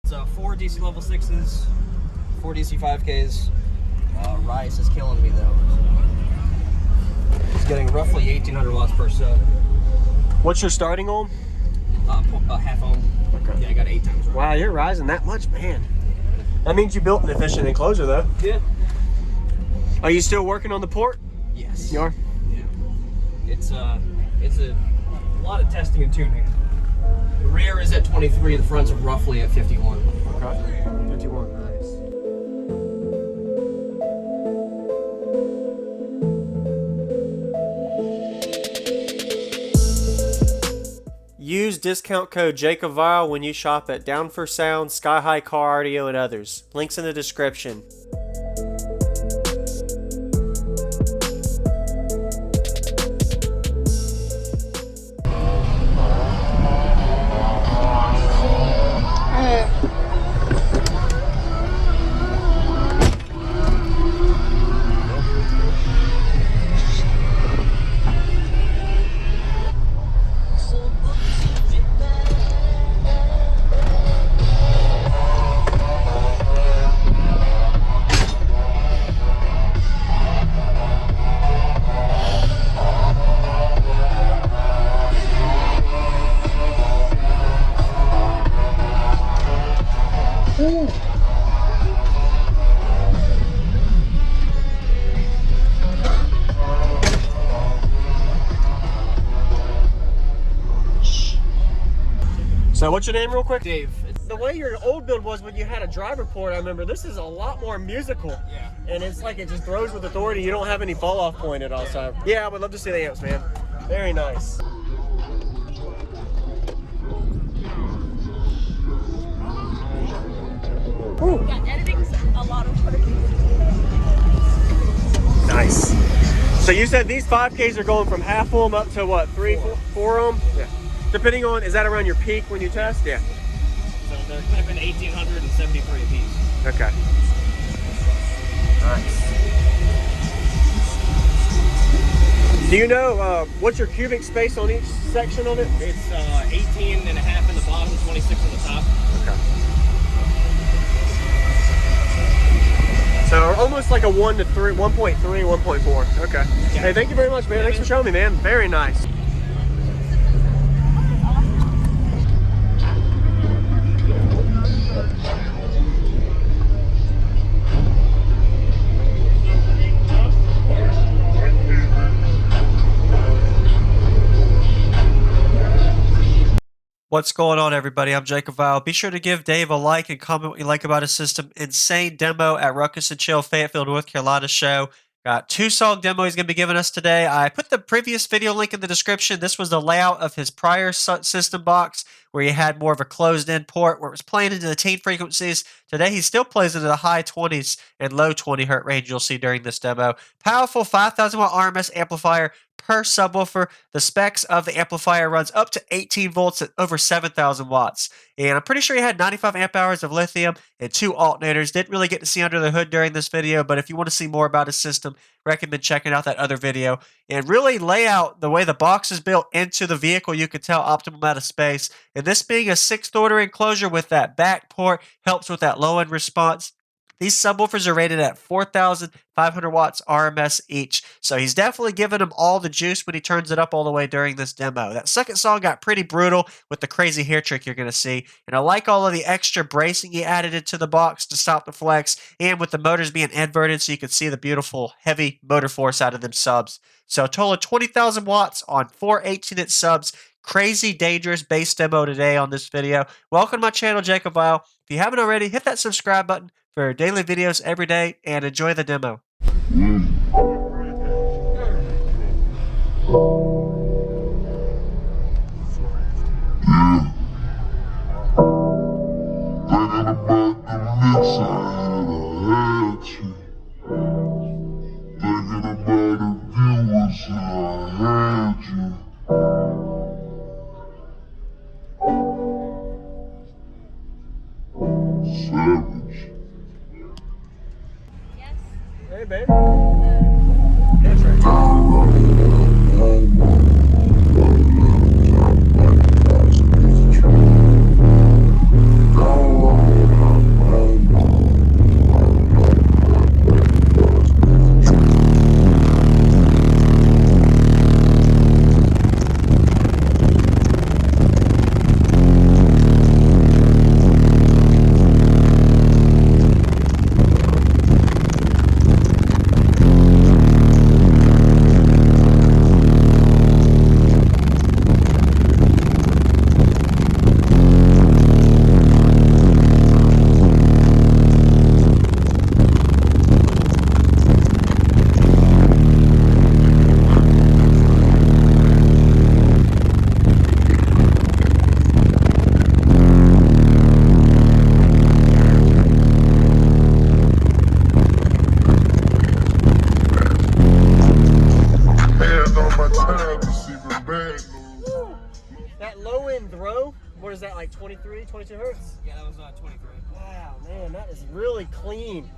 It's 4 DC level 6s, 4 DC 5Ks. Rice is killing me though. It's getting roughly 1800 watts per sub. What's your starting ohm? Half ohm. Okay. Yeah, I got 8 times. Wow, you're rising that much, man. That means you built an efficient enclosure, though. Yeah. Are you still working on the port? Yes. You are? Yeah. It's a lot of testing and tuning. The rear is at 23. The front's roughly at 51. Okay. 51. Nice. Use discount code JacobViral when you shop at Down for Sound, Sky High Car Audio, and others. Links in the description. So what's your name real quick? Dave. The way your old build was when you had a driver port, I remember, this is a lot more musical. Yeah. And it's like it just throws with authority. You don't have any fall off point at all. So yeah, I would love to see the amps, man. Very nice. Ooh. Yeah, editing's a lot of work. Nice. So you said these 5Ks are going from half ohm up to what, 4 ohm? Yeah. Depending on, is that around your peak when you test? Yeah. So they're clipping 1873 apiece. Okay. Nice. Do you know what's your cubic space on each section of it? It's 18 and a half in the bottom, 26 in the top. Okay. So almost like a 1 to 3, 1.3, 1.4. Okay. Yeah. Hey, thank you very much, man. Thanks for showing me, man. Very nice. What's going on, everybody? I'm JacobViral. Be sure to give Dave a like and comment what you like about his system. Insane demo at Ruckus and Chill, Fayetteville, North Carolina show. Got 2-song demo he's going to be giving us today. I put the previous video link in the description. This was the layout of his prior system box where he had more of a closed-in port where it was playing into the teen frequencies. Today he still plays into the high 20s and low 20 hertz range you'll see during this demo. Powerful 5,000 watt RMS amplifier per subwoofer. The specs of the amplifier runs up to 18 volts at over 7,000 watts. And I'm pretty sure he had 95 amp hours of lithium and 2 alternators. Didn't really get to see under the hood during this video, but if you want to see more about his system, recommend checking out that other video. And really lay out the way the box is built into the vehicle. You can tell optimal amount of space. And this being a 6th order enclosure with that back port helps with that low end response. These subwoofers are rated at 4,500 watts RMS each, so he's definitely giving them all the juice when he turns it up all the way during this demo. That second song got pretty brutal with the crazy hair trick you're going to see, and I like all of the extra bracing he added into the box to stop the flex, and with the motors being inverted so you can see the beautiful heavy motor force out of them subs. So a total of 20,000 watts on 4 18-inch subs. Crazy dangerous bass demo today on this video. Welcome to my channel, JacobViral. If you haven't already, hit that subscribe button for daily videos every day and enjoy the demo. Savage. Yes. Hey, babe. That's right. like 23, 22 hertz? Yeah, that was 23. Wow, man, that is really clean.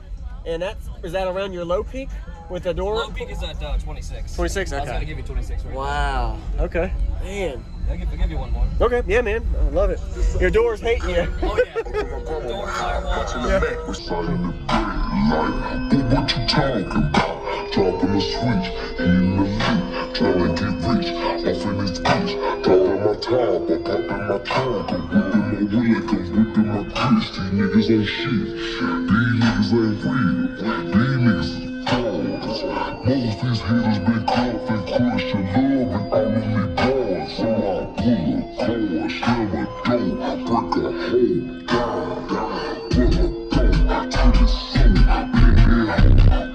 And is that around your low peak with the door? Low peak is at 26. 26, I was okay. gonna give you 26 right Wow. Okay. Man. now. I'll give you one more. Okay, yeah, man. I love it. Your door's hating you. Oh yeah. Door, firewall. Yeah. What you talking about? Dropping the switch, hitting the lead, trying to get rich, off in this bitch. Dropping my top, I'm popping my trunk, I'm whipping my wig, I'm whipping my twist. These niggas ain't shit, these niggas ain't real, these niggas is frauds. Most of these haters been caught and crushed and love and all of me bars. So I pull a cord, slam a door, break a hole down, pull a door to the soul, big head hole.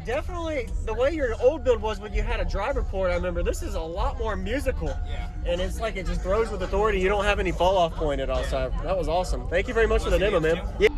Definitely the way your old build was when you had a driver port, I remember this is a lot more musical. Yeah. And it's like it just throws with authority. You don't have any fall off point at all. So that was awesome. Thank you very much for the demo, man. Yeah.